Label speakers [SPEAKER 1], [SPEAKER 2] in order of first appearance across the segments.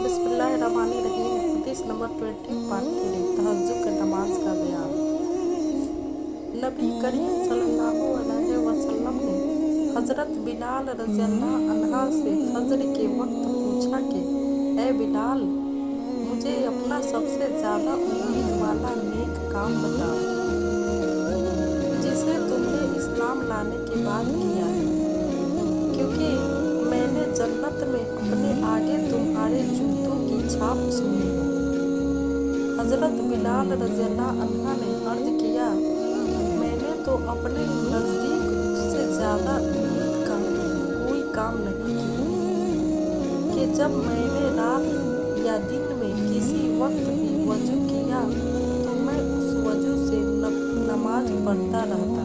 [SPEAKER 1] बिस्मिल्लाहिर्रहमानिर्रहीम। हदीस number 20 part 3 तहज्जुद की नमाज का बयान। नबी करीम सल्लल्लाहु अलैहि वसल्लम ने हज़रत बिलाल रज़ियल्लाहु अन्हा से फजर के वक्त पूछा कि ए बिलाल, मुझे अपना सबसे ज़्यादा उम्मीद वाला नेक काम बताओ जिसे तुमने इस्लाम लाने के बाद किया है, क्योंकि मैंने जन्नत में अपने आगे तुम्हारे जूतों की छाप सुनी है। हज़रत बिलाल रज़ियल्लाहु अन्हा ने अर्ज़ किया, मैंने तो अपने नज़दीक उससे ज़्यादा उम्मीद का कोई काम नहीं किया कि जब मैंने रात या दिन में किसी वक्त भी वज़ू किया तो मैं उस वज़ू से नमाज पढ़ता रहता।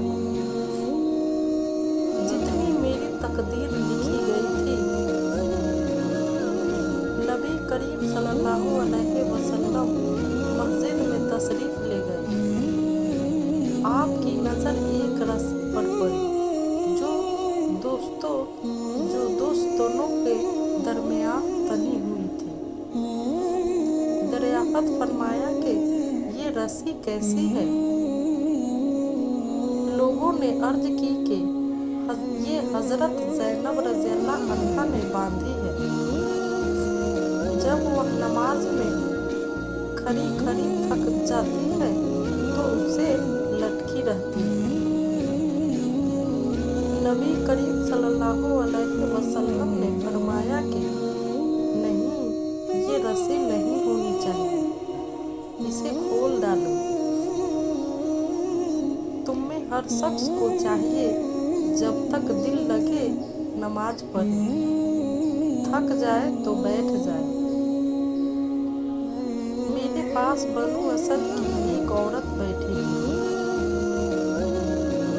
[SPEAKER 1] जितनी मेरी तकदीर लिखी गई थी। नबी करीम सल्लल्लाहु अलैहि वसल्लम मस्जिद में तशरीफ ले गए। आपकी नज़र एक रस्सी पर पड़ी जो दोनों के दरमियान तनी हुई थी। दरियाफ्त फरमाया कि ये रस्सी कैसी है? लोगों ने अर्ज की कि ये हज़रत ज़ैनब रज़ियल्लाहु अन्हा ने बांधी है। जब वह नमाज में खड़ी खड़ी थक जाती है तो उसे लटकी रहती है। नबी करीम सल्लल्लाहु अलैहि वसल्लम ने फरमाया कि नहीं, ये रस्सी नहीं होनी चाहिए, इसे खोल डालो। तुम में हर शख्स को चाहिए जब तक दिल लगे नमाज पढ़े, थक जाए तो बैठ जाए। मेरे पास बनु असद की एक औरत बैठी थी।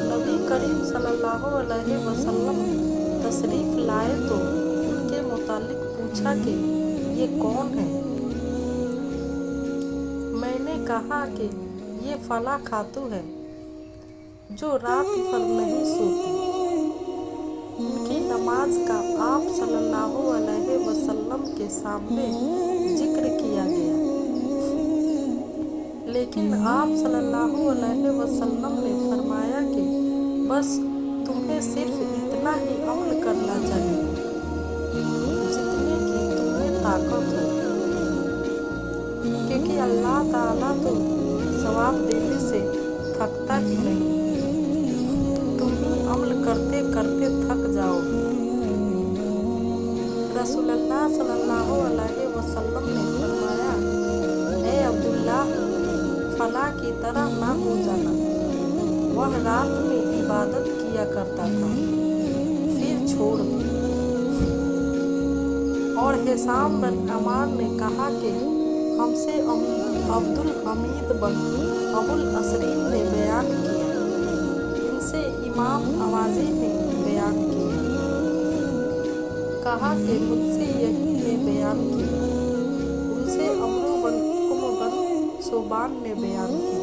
[SPEAKER 1] नबी करीम सल्लल्लाहु अलैहि वसल्लम तशरीफ लाए तो उनके मुतालिक पूछा कि ये कौन है? मैंने कहा कि ये फला खातू है जो रात भर नहीं सोती। उनकी नमाज का आप सल्लल्लाहु अलैहि वसल्लम के सामने जिक्र किया गया, लेकिन आप सल्लल्लाहु अलैहि वसल्लम ने फरमाया कि बस तुम्हें सिर्फ इतना ही अमल करना चाहिए जितने की तुम्हें ताकत हो, क्योंकि अल्लाह ताला तो सवाब देने से थकता ही नहीं। तुम ही अमल करते करते थक जाओ। रसूलुल्लाह सल्लल्लाहु अलैहि वसल्लम ने फरमाया, ए अब्दुल्ला, फला की तरह ना हो जाना। वह रात में इबादत किया करता था, फिर छोड़ दी। और हिशाम बिन अमार ने कहा कि हमसे अब्दुल हमीद बिन अबुल असरीन ने बयान किया, इनसे इमाम आवाज़ी ने बयान किया। कहा कि मुझसे यही ने बयान किया। उनसे अमरू बिन हुक्म बिन सोबान ने बयान किया।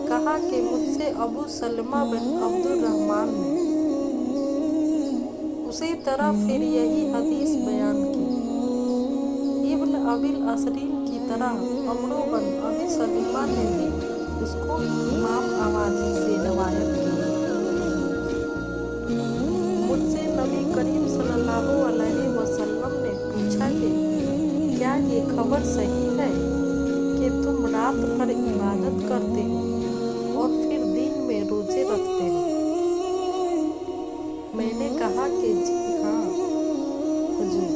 [SPEAKER 1] कहा कि मुझसे अबू सलमा बिन अब्दुर्रहमान ने। उसी तरह फिर यही हदीस बयान की। इब्न अबिल असरीन की तरह अमरू बिन अबी सलीमा ने भी उसको इमाम आवाज़ी से रवायत की। मुझसे नबी करीम सल्लल्लाहु अलैहि वसल्लम ने पूछा कि क्या ये खबर सही है कि तुम रात भर इबादत करते हो और फिर दिन में रोजे रखते हो? मैंने कहा कि जी हाँ हुजूर,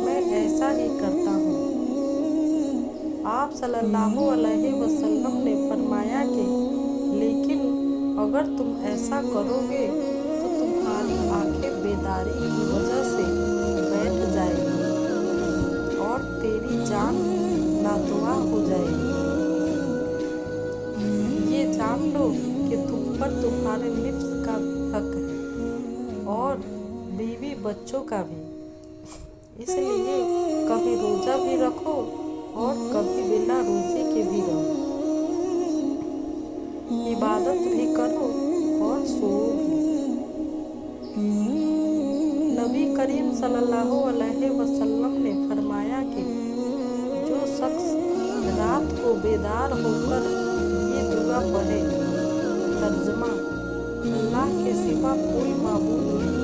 [SPEAKER 1] मैं ऐसा ही करता हूँ। आप सल्लल्लाहु अलैहि वसल्लम ने फरमाया कि लेकिन अगर तुम ऐसा करोगे तो तुम्हारी आंखें बेदारी की वजह से बैठ जाएगी और तेरी जान नादुआ हो जाएगी। ये जान लो कि तुम पर तुम्हारे निफ्स का हक है और बीवी बच्चों का भी। इसलिए कभी रोजा भी रखो और कभी बिना रोजे के भी रहो। इबादत भी करो और सो भी। नबी करीम सल्लल्लाहु अलैहि वसल्लम ने फरमाया कि जो शख्स रात को बेदार होकर ये दुआ पढ़े, तर्जमा, अल्लाह के सिवा कोई माबूद नहीं,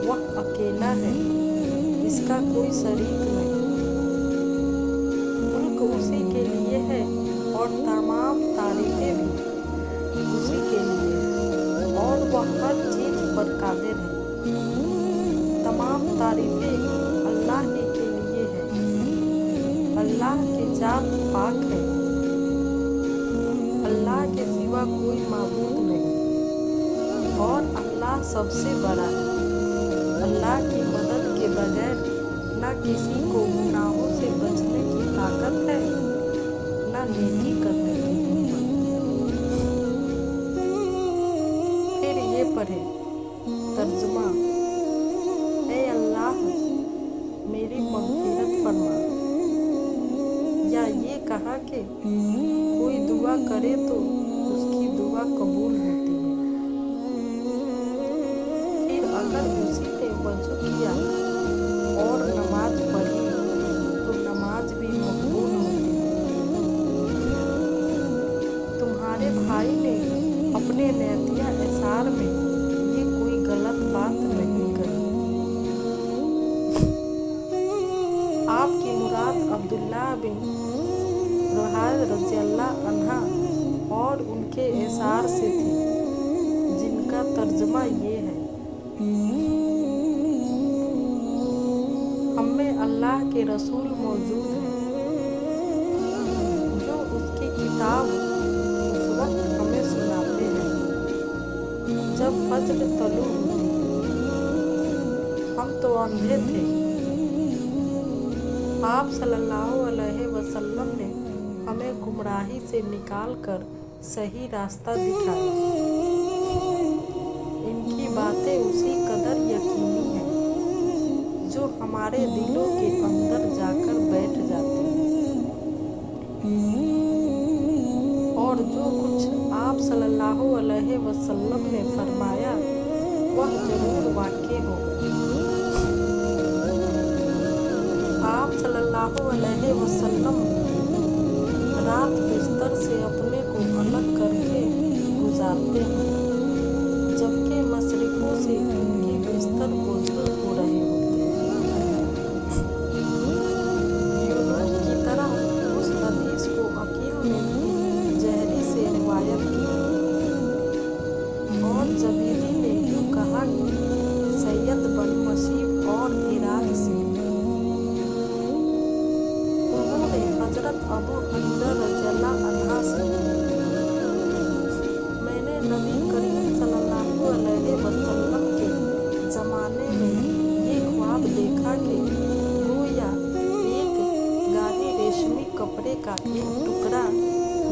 [SPEAKER 1] वह अकेला है, इसका कोई शरीक नहीं, मुल्क उसी के लिए है और तमाम तारीफें भी उसी के लिए है और वह हर चीज पर कादिर है। तमाम तारीफें अल्लाह ही के लिए है। अल्लाह की जात पाक है, अल्लाह के सिवा कोई माबूद नहीं और अल्लाह सबसे बड़ा है। अल्लाह की मदद के बगैर न किसी को गुनाहों से बचने की ताकत है, न नेकी करने की हिम्मत। फिर ये पढ़े, तर्जुमा, ऐ अल्लाह मेरी मग़फ़िरत फरमा। या ये कहा कि कोई दुआ करे तो उसकी दुआ कबूल होती है। फिर अगर उसी ने वज़ू किया और नमाज पढ़ी तो नमाज भी मकबूल होती है। तुम्हारे भाई ने अपने नेतिया एसार में ये कोई गलत बात नहीं कही। आपकी मुराद अब्दुल्ला बिन रवाहा रज़ियल्लाहु अन्हा और उनके एसार से थी, जिनका तर्जमा ये है, हमें अल्लाह के रसूल मौजूद हैं जो उसकी किताब उस वक्त हमें सुनाते हैं जब फज्र तलू होती है। हम तो अंधे थे। आप सल्लल्लाहु अलैहि वसल्लम ने हमें गुमराही से निकाल कर सही रास्ता दिखाया। इनकी बातें उसी कदर यकीनी हैं जो हमारे दिलों के अंदर जाकर बैठ जाती हैं और जो कुछ आप सल्लल्लाहु अलैहि वसल्लम ने फरमाया वह जरूर वाक़ई होगा। आप सल्लल्लाहु अलैहि वसल्लम रात बिस्तर से अपने को अलग करके गुजारते हैं, जबकि मशरिकों से उनके बिस्तर गुजर हो रहे होते हैं। यूनुस की तरह उस हदीस को अकील ने भी जहरी से रिवायत की और जबीदी ने यूँ कहा सैयद बन मसीब और इराद से। हज़रत अबू हुरैरा रज़ियल्लाहु अन्हा से, मैंने नबी करीम सल्लल्लाहु अलैहि वसल्लम के ज़माने में ये ख्वाब देखा कि गोया एक गाढ़े रेशमी कपड़े का एक टुकड़ा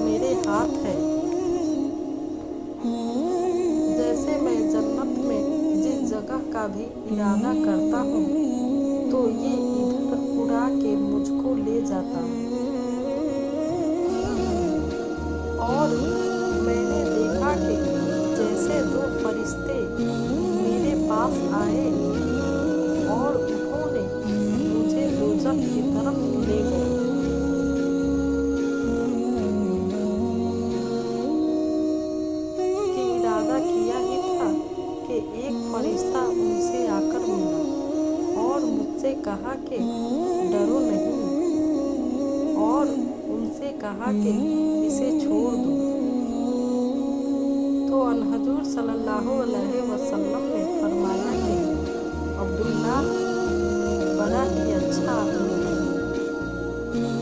[SPEAKER 1] मेरे हाथ है। जैसे मैं जन्नत में जिस जगह का भी इरादा करता हूँ तो ये इधर उड़ा के मुझको ले जाता है। और मैंने देखा कि जैसे दो फरिश्ते मेरे पास आए और उन्होंने मुझे दोज़ख की तरफ ले गए। कि इरादा किया ही था कि एक फरिश्ता उनसे आकर मिला और मुझसे कहा कि डरो नहीं, और उनसे कहा कि इसे छोड़ दो। तो अनहजूर सल्लल्लाहु अलैहि वसल्लम ने फरमाया कि अब्दुल्ला बड़ा ही अच्छा आदमी है,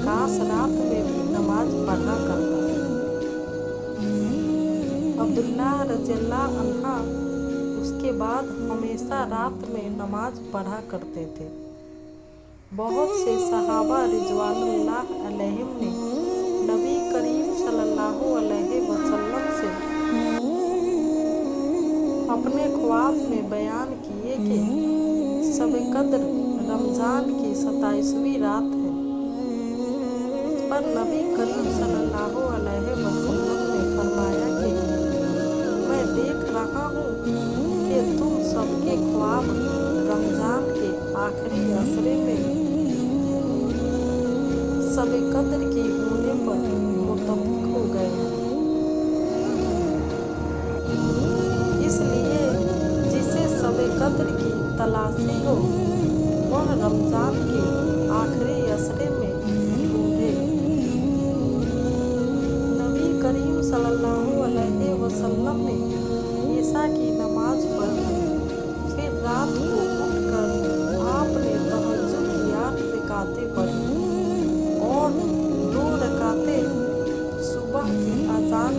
[SPEAKER 1] काश रात में भी नमाज पढ़ा करता। अब्दुल्ला रज़ियल्लाहु अन्हा उसके बाद हमेशा रात में नमाज पढ़ा करते थे। बहुत से सहाबा रिज़वानुल्लाह अलैहिम ने नबी करीम सल्लल्लाहु अलैहि वसल्लम से अपने ख्वाब में बयान किए कि शब-ए कद्र रमज़ान की 27वीं रात है। इस पर नबी करीम सल्लल्लाहु अलैहि वसल्लम ने फरमाया कि मैं देख रहा हूँ कि तुम सबके ख्वाब रमज़ान के आखिरी असरे में शब-ए कद्र के होने पर मुत्तफिक हो गए हैं। इसलिए जिसे शब-ए कद्र की तलाशी हो वह रमजान के आखिरी असरे में ढूंढे। नबी करीम सल्लल्लाहु अलैहि वसल्लम ने ईशा की नमाज पढ़ी, फिर रात को उठकर आपने तहज्जुद की 8 रकातें पढ़ी और 2 रकातें सुबह की अज़ान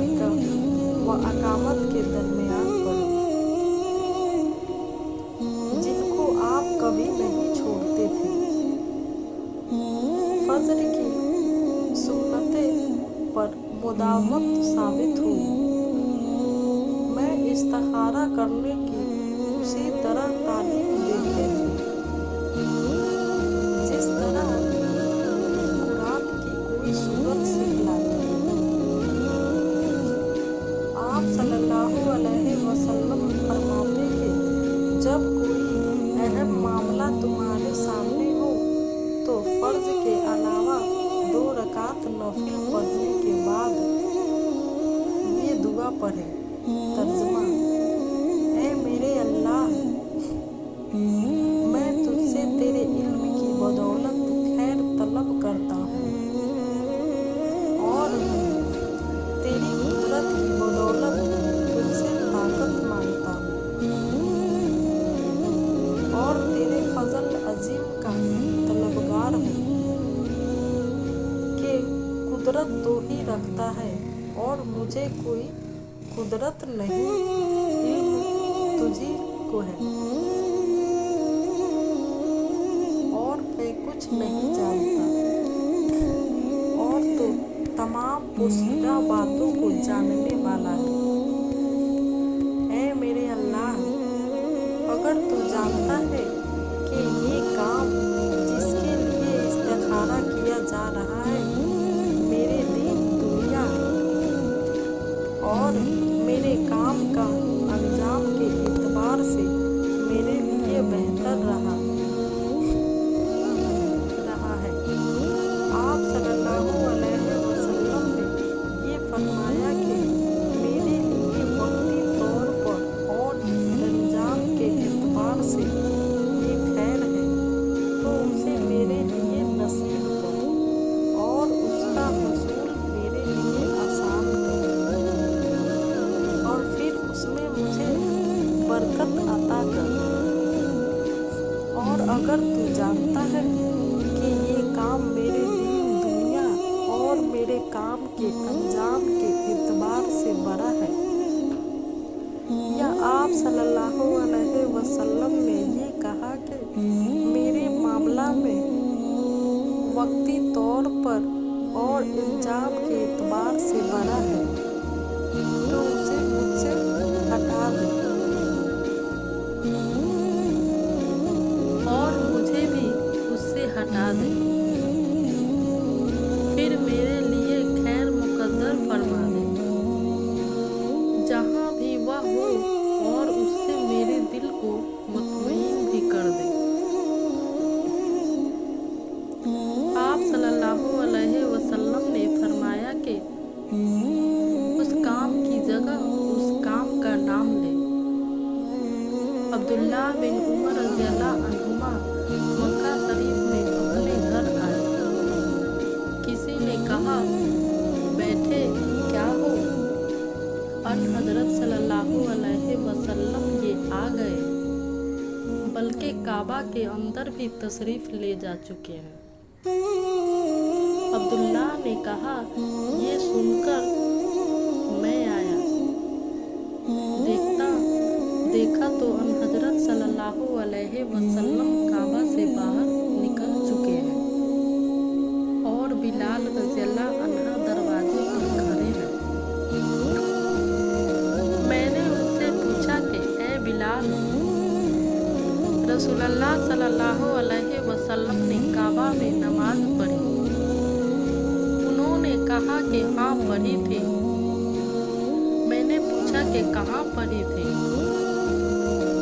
[SPEAKER 1] व अकामत के दरमियान पढ़ी, जिनको आप कभी नहीं छोड़ते थे। फज्र की सुन्नतें पर मुदावमत साबित हुई। मैं इस्तिखारा करने की उसी तरह तालीम देते थे जिस तरह कुरान की कोई सूरत सिखलाते। आप सल्लल्लाहु अलैहि वसल्लम फरमाते कि जब कोई अहम मामला तुम्हारे सामने हो तो फर्ज के अलावा 2 रकात नफिल पढ़ने के बाद ये दुआ पढ़े। तर्जुमा: ऐ मेरे अल्लाह, मैं तुझसे तेरे इल्म की बदौलत खैर तलब करता हूँ और तेरी कुदरत की बदौलत तुझसे ताकत मांगता हूँ और तेरे फजल अजीम का तलबगार हूँ कि कुदरत तो ही रखता है और मुझे कोई कुदरत नहीं, इल्म तुझी को है और मैं कुछ नहीं जानता और तो तमाम पोशीदा बातों को जानने वाला है। ऐ मेरे अल्लाह, अगर तू जानता है कि ये काम जिसके लिए इस्तिखारा किया जा रहा है मेरे दीन दुनिया और मेरे काम का अंजाम के एतबार से मेरे लिए बेहतर रहा है। आप सल्लल्लाहु अलैहि वसल्लम ने ये फरमाया कि मेरे लिए वक्ती तौर पर और अंजाम के एतबार से ये खैर है तो उसे मेरे लिए नसीब करो और उसका हसूल मेरे लिए आसान करो और फिर उसमें मुझे बरकत अता कर। और अगर तू जानता है कि ये काम मेरे दीन दुनिया और मेरे काम के अंजाम के एतबार से बड़ा है, या आप सल्लल्लाहु अलैहि वसल्लम ने ये कहा कि मेरे मामला में वक्ती तौर पर और अंजाम के एतबार से बड़ा है, तो उसे मुझसे हटा दे और मुझे भी उससे हटा दे। फिर मेरे लिए खैर मुकद्दर फरमा दे जहाँ भी वह हो और उससे मेरे दिल को मुतमईन भी कर दे। आप सल्लल्लाहु अलैहि वसल्लम ने फरमाया कि उस काम की जगह उस काम का नाम ले। अब्दुल्ला बिन उमर रज़ियल्लाहु अन्हुमा मक्का शरीफ में अपने घर आए। किसी ने कहा, बैठे क्या हो? हज़रत सल्लल्लाहु अलैहि वसल्लम ये आ गए, बल्कि काबा के अंदर भी तशरीफ ले जा चुके हैं। अब्दुल्ला ने कहा, ये सुनकर मैं आया, देखा तो हज़रत सल्लल्लाहु अलैहि वसल्लम काबा से बाहर निकल चुके हैं और बिलाल रज़ियल्लाहु अन्हु दरवाजे पर खड़े हैं। मैंने उनसे पूछा कि ऐ बिलाल, रसूलुल्लाह सल्लल्लाहु अलैहि वसल्लम ने काबा में नमाज पढ़ी? उन्होंने कहा कि हाँ पढ़ी थी। मैंने पूछा कि कहाँ पढ़ी थी?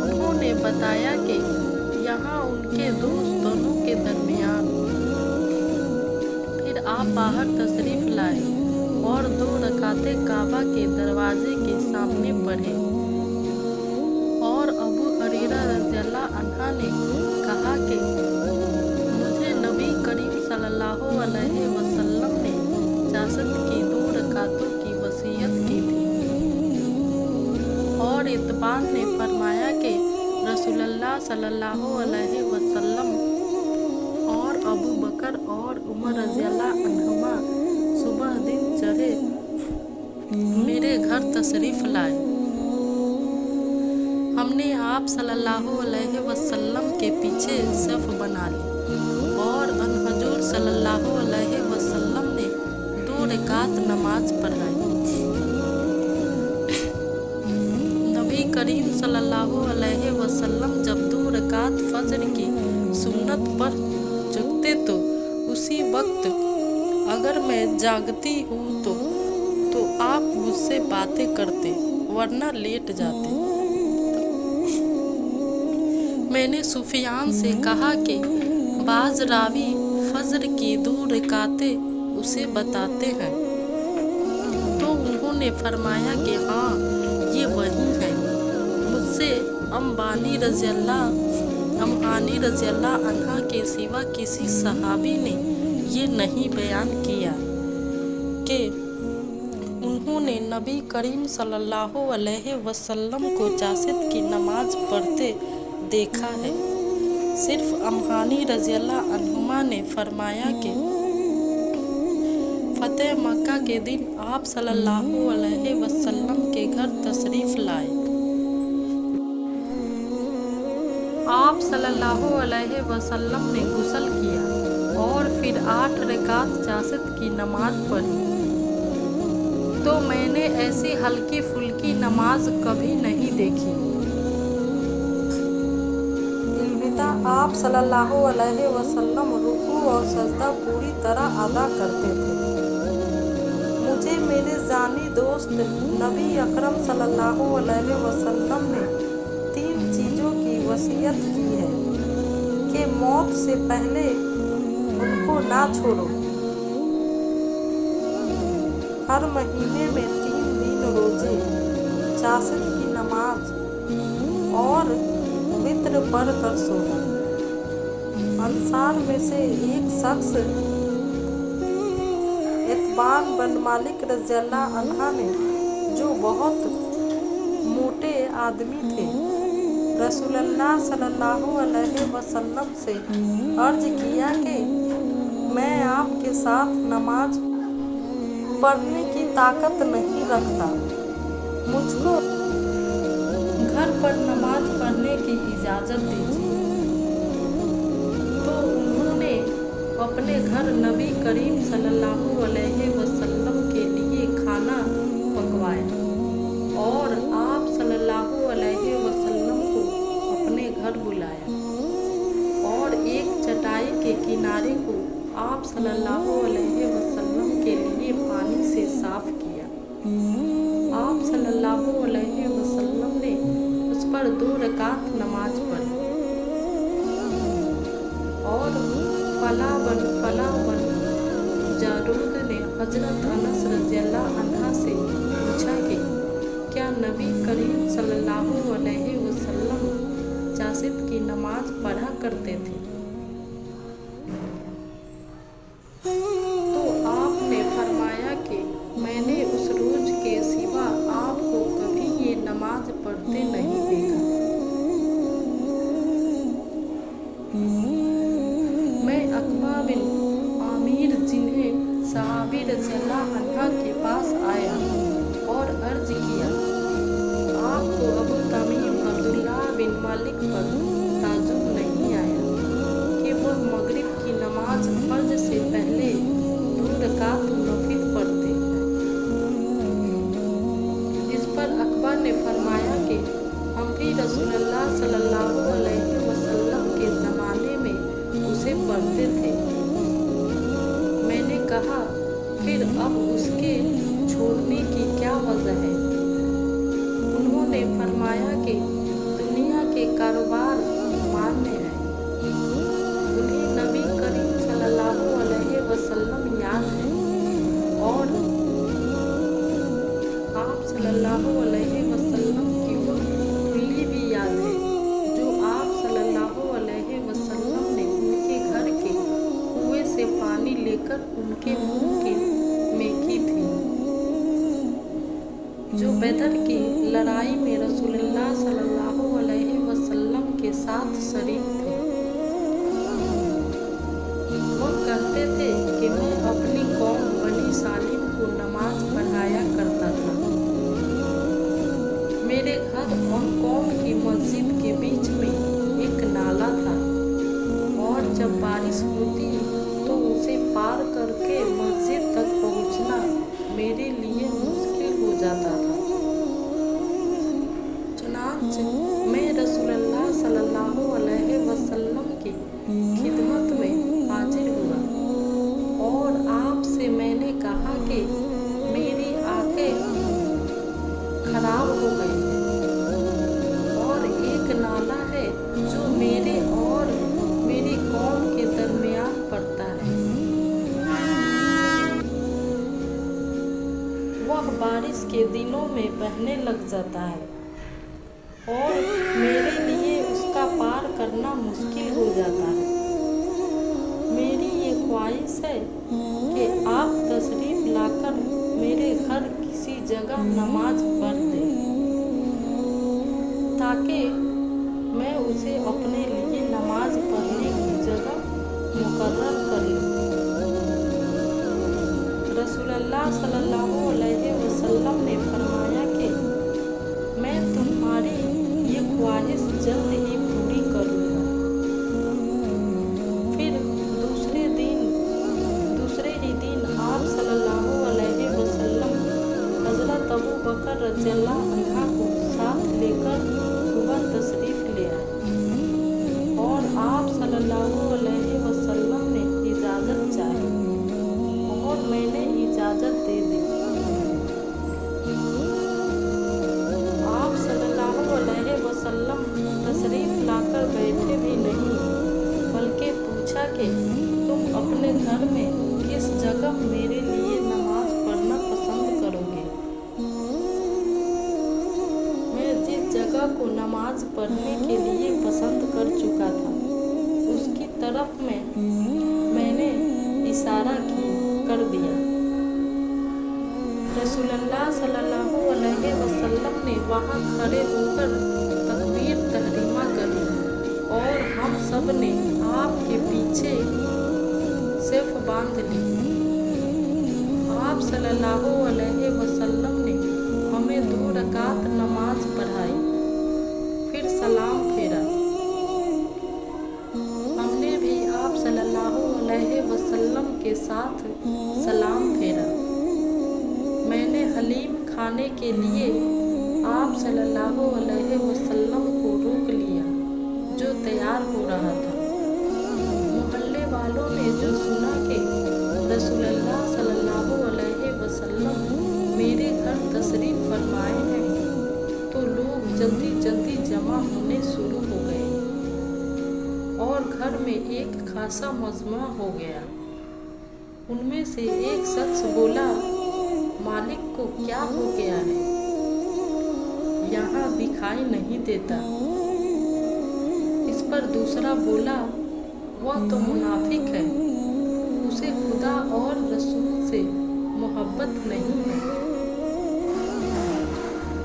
[SPEAKER 1] उन्होंने बताया कि यहाँ उनके उनके दोस्त दोनों के दरमियान। फिर आप बाहर तशरीफ लाए और 2 रकातें काबा के दरवाजे के सामने पढ़े। और अबू हुरैरा रज़ियल्लाहु अन्हा ने कहा कि मुझे नबी करीम सल्लल्लाहु अलैहि वसल्लम ने इजाज़त की 2 रकातों की वसीयत की थी। और इत्बान ने फरमाया कि रसूलुल्लाह सल्लल्लाहु अलैहि वसल्लम और अबू बकर और उमर रज़ियल्लाहु अन्हुमा सुबह दिन चढ़े मेरे घर तशरीफ लाए। हमने आप सल्लल्लाहु अलैहि वसल्लम के पीछे सफ बना ली और हुज़ूर सल्लल्लाहु अलैहि वसल्लम ने 2 रकात नमाज पढ़ाई। नबी करीम सल्लल्लाहु अलैहि वसल्लम जब 2 रकात फजर की सुन्नत पर झुकते तो उसी वक्त अगर मैं जागती हूँ तो आप मुझसे बातें करते, वरना लेट जाते। मैंने सुफियान से कहा कि बाज रावी फजर की 2 रकातें उसे बताते हैं, तो उन्होंने फरमाया कि हाँ, ये वही है। मुझसे अम्हानी रज़ियल्लाहु अन्हा के सिवा किसी सहाबी ने ये नहीं बयान किया कि उन्होंने नबी करीम सल्लल्लाहु अलैहि वसल्लम को जासिद की नमाज पढ़ते देखा है। सिर्फ अम्हानी रज़ियल्लाहु अन्हुमा ने फरमाया कि फतेह मक्का के दिन आप सल्लल्लाहु अलैहि वसल्लम के घर तशरीफ लाए। आप सल्लल्लाहु अलैहि वसल्लम ने गुस्ल किया और फिर 8 रकात जासिद की नमाज पढ़ी। तो मैंने ऐसी हल्की फुल्की नमाज कभी नहीं देखी। आप सल्लल्लाहु अलैहि वसल्लम रुकू और सजदा पूरी तरह अदा करते थे। मुझे मेरे जानी दोस्त नबी अकरम सल्लल्लाहु अलैहि वसल्लम ने 3 चीज़ों की वसीयत की है कि मौत से पहले उनको ना छोड़ो। हर महीने में 3 दिन रोजे, जासिद की नमाज और वित्र पढ़ कर सोना। अंसार में से एक शख्स इत्बान बिन मालिक रज़ियल्लाहु अन्हा ने, जो बहुत मोटे आदमी थे, रसूलुल्लाह सल्लल्लाहु अलैहि वसल्लम से अर्ज किया कि मैं आपके साथ नमाज पढ़ने की ताकत नहीं रखता, मुझको घर पर नमाज पढ़ने की इजाज़त दीजिए। तो उन्होंने अपने घर नबी करीम सल्लल्लाहु अलैहि वसल्लम के लिए खाना पकवाया और आप सल्लल्लाहु अलैहि वसल्लम को अपने घर बुलाया और एक चटाई के किनारे को आप सल्लल्लाहु अलैहि वसल्लम के लिए पानी से साफ किया। आप सल्लल्लाहु अलैहि वसल्लम ने उस पर 2 रकात नमाज पढ़ी और फलावन जारूद ने हजरत अनस रज़ियल्लाहु अन्हा से पूछा कि क्या नबी करीम सल्लल्लाहु अलैहि वसल्लम जासिद की नमाज पढ़ा करते थे? तो आपने फरमाया कि मैंने उस रोज के सिवा आपको कभी ये नमाज पढ़ते नहीं देखा। मैं अकबा बिन आमिर, जिन्हें सहाबी रज़ियल्लाहु अन्हा के पास आया और अर्ज किया, आपको अबू तमीम अब्दुल्लाह बिन मालिक पर ताजुब नहीं आया कि वह मगरिब की नमाज फर्ज से पहले 2 रकात नफिल पढ़ते हैं। इस पर अकबा ने फरमाया कि हम भी रसूलुल्लाह सल्लल्लाहु अलैहि वसल्लम के ज़माने में उसे पढ़ते थे। मैंने कहा, फिर अब उसके छोड़ने की क्या वजह है? उन्होंने फरमाया कि दुनिया के कारोबार मान्य है उन्हें नबी करीम सल्लल्लाहु अलैहि वसल्लम याद है और आप सल्लल्लाहु अलैहि वसल्लम की वह खुली भी याद है जो आप सल्लल्लाहु अलैहि वसल्लम ने उनके घर के कुएं से पानी लेकर उनके मुंह में की थी, जो बदर की लड़ाई में रसूलुल्लाह सल्लल्लाहु अलैहि वसल्लम के साथ शरीक थे। वह कहते थे कि मैं अपनी कौम बनी सालिम को नमाज पढ़ाया करता था। मेरे घर और कौम की मस्जिद के बीच में एक नाला था और जब बारिश होती तो उसे पार करके मस्जिद तक पहुंचना मेरे लिए मुश्किल हो जाता था। चुनांचे मैं रसूलुल्लाह सल्लल्लाहु अलैहि वसल्लम की खिदमत में हाजिर हुआ और आपसे मैंने कहा कि मेरी आंखें खराब हो गई और एक नाला है जो मेरे और मेरी कौम के दरमियान पड़ता है। वह बारिश के दिनों में बहने लग जाता है और मेरे लिए उसका पार करना मुश्किल हो जाता है। मेरी ये ख्वाहिश है कि आप तशरीफ लाकर मेरे घर किसी जगह नमाज पढ़ दें ताकि मैं उसे अपने लिए नमाज पढ़ने की जगह मुकर्रर कर लूं। रसूलुल्लाह सल्लल्लाहु अलैहि वसल्लम ने फरमाया कि मैं तुम्हारी ये ख्वाहिश जल्द ही पूरी करूँगा। फिर दूसरे ही दिन आप सल्लल्लाहु अलैहि वसल्लम हज़रत अबू बकर रज़ियल्लाहु अन्हा को साथ लेकर सुबह तशरीफ़ ले आए और आप सल्लल्लाहु अलैहि वसल्लम ने इजाज़त चाही और मैंने इजाज़त दे दी। आप सल्लल्लाहु अलैहि वसल्लम तशरीफ़ लाकर बैठे भी नहीं बल्कि पूछा कि तुम अपने घर में किस जगह मेरे लिए नमाज पढ़ना पसंद करोगे। मैं जिस जगह को नमाज पढ़ने के लिए पसंद कर चुका था उसकी तरफ मैंने इशारा कर दिया। रसूलुल्लाह सल्लल्लाहु अलैहि वसल्लम ने वहाँ खड़े होकर तकबीर तहरीमा कही और हम सब ने आपके पीछे सिर्फ बांध ली। आप सल्लल्लाहु अलैहि वसल्लम ने हमें 2 रकात नमाज पढ़ाई, फिर सलाम फेरा। हमने भी आप सल्लल्लाहु अलैहि वसल्लम के साथ सलाम फेरा। मैंने हलीम खाने के लिए आप सल्लल्लाहु अलैहि वसल्लम को रोक लिया जो तैयार हो रहा था। मोहल्ले वालों ने जो सुना कि रसूलुल्लाह सल्लल्लाहु अलैहि वसल्लम मेरे घर तशरीफ़ फरमाए हैं तो लोग जल्दी जल्दी जमा होने शुरू हो गए और घर में एक खासा मजमा हो गया। उनमें से एक शख्स बोला, मालिक को क्या हो गया है, यहाँ दिखाई नहीं देता। इस पर दूसरा बोला, वह तो मुनाफिक है, उसे खुदा और रसूल से मोहब्बत नहीं है।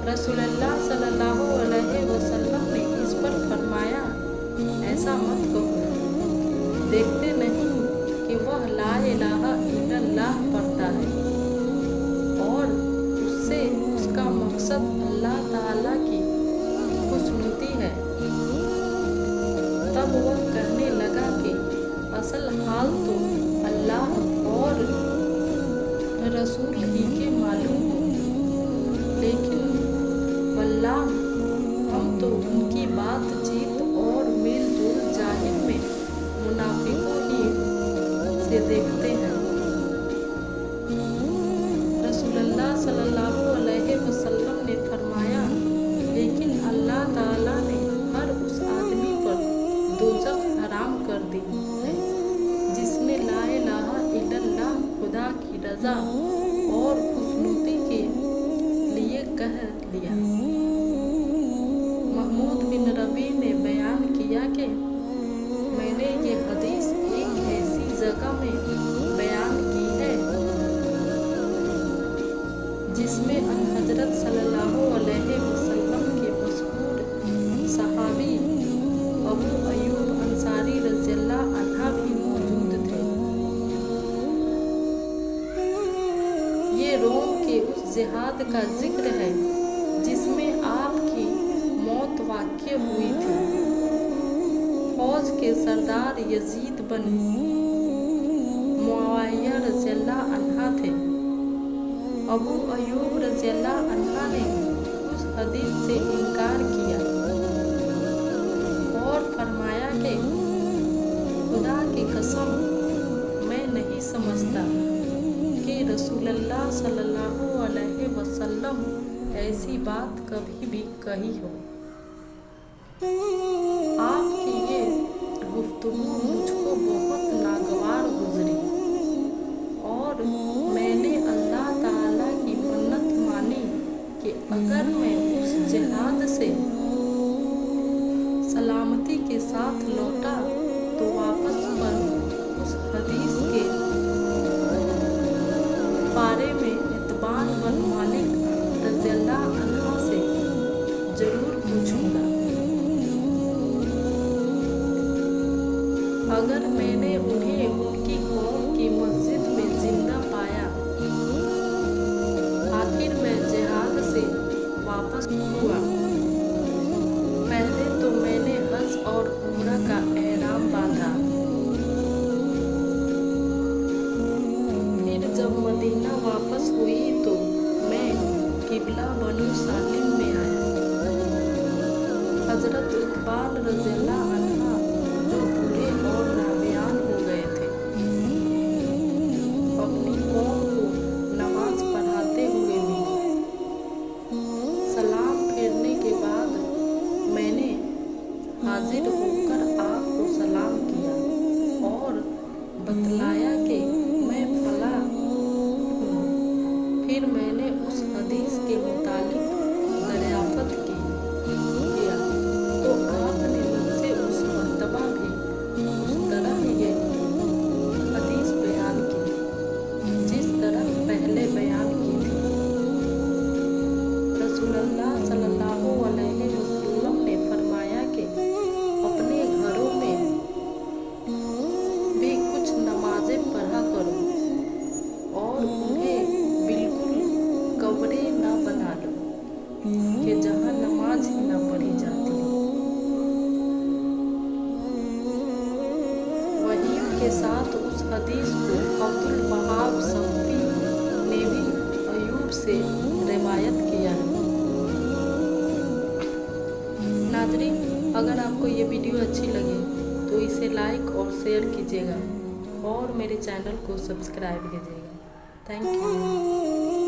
[SPEAKER 1] रसूलुल्लाह सल्लल्लाहु अलैहि वसल्लम ने इस पर फरमाया, ऐसा मत कहो, देखते नहीं कि वह ला इलाहा इल्लल्लाह पढ़ता है और उससे उसका मकसद अल्लाह ताला की खुशनुदी है। तब वह कहने लगा कि असल हाल तो अल्लाह और रसूल ही के मालूम हो, लेकिन वल्लाह हम तो उनकी बातचीत और मेल जोल जाहिर में मुनाफिकों ही से देखते हैं। रसूलुल्लाह सल्लल्लाहु अलैहि वसल्लम ने फरमाया, लेकिन अल्लाह ताला ने हर उस आदमी पर दोज़ख हराम जिसने ला इलाहा इल्लल्लाह खुदा की रजा और खुशनुदी के लिए कह लिया। महमूद बिन रबी ने बयान किया कि मैंने ये हदीस एक ऐसी जगह में बयान की है जिसमें हजरत सल्लल्लाहु अलैहि वसल्लम के मशहूर सहाबी अबू अयूब अंसारी रज़ियल्लाहु अन्हु भी मौजूद थे। ये रोम के उस जिहाद का जिक्र है जिसमें आपकी मौत वाक़या हुई थी। फौज के सरदार यजीद बन मुआविया रज़ियल्लाहु अन्हु थे। अबू अयूब रज़ियल्लाहु अन्हु ने उस हदीस से इनकार किया और फरमाया कि खुदा की कसम मैं नहीं समझता कि रसूलुल्लाह सल्लल्लाहु अलैहि वसल्लम ऐसी बात कभी भी कही हो। आपकी ये गुफ्तगू मुझको बहुत नागवार गुजरी और मैंने अल्लाह ताला की मन्नत मानी कि अगर मैं उस जिहाद से सलामती के साथ लौटा तो वापस पर उस हदीस के बारे में इत्बान बन मालिक रज़ियल्लाहु अन्हु से जरूर पूछूंगा। अगर मैंने उन्हें उनकी कौम की मस्जिद में जिंदा पाया, आखिर मैं जिहाद से वापस हुआ। पहले तो मैंने हज और उम्रा का एहराम बांधा, फिर जब मदीना वापस हुई तो मैं किबला बनु सालिम में आया। हजरत इकबाल रज़ियल्लाहु अन्हु जो बूढ़े और नाबियान हो गए थे, अपनी कौम को नमाज पढ़ाते हुए मिले। सलाम फेरने के बाद मैंने हाजिर होकर आपको सलाम किया और बतलाया कि मैं फला हूँ। फिर मैंने उस हदीस के मुतालिक दरियाफ्त किया तो आपने मुझसे उस मर्तबा भी उस तरह ये हदीस बयान की जिस तरह पहले बयान की थी। रसूलुल्लाह सल्लल्लाहु अलैहि वसल्लम ने फरमाया कि अपने घरों में भी कुछ नमाजें पढ़ा करो और उन्हें बिल्कुल कब्रें न बना लो कि जहाँ नमाज ही न पढ़ी जाती हो। वहीं के साथ उस हदीस को अब्दुल वहाब सफ़ी ने भी अयूब से रिवायत किया है। नाज़रीन, अगर आपको ये वीडियो अच्छी लगे तो इसे लाइक और शेयर कीजिएगा और मेरे चैनल को सब्सक्राइब कीजिएगा। Thank you.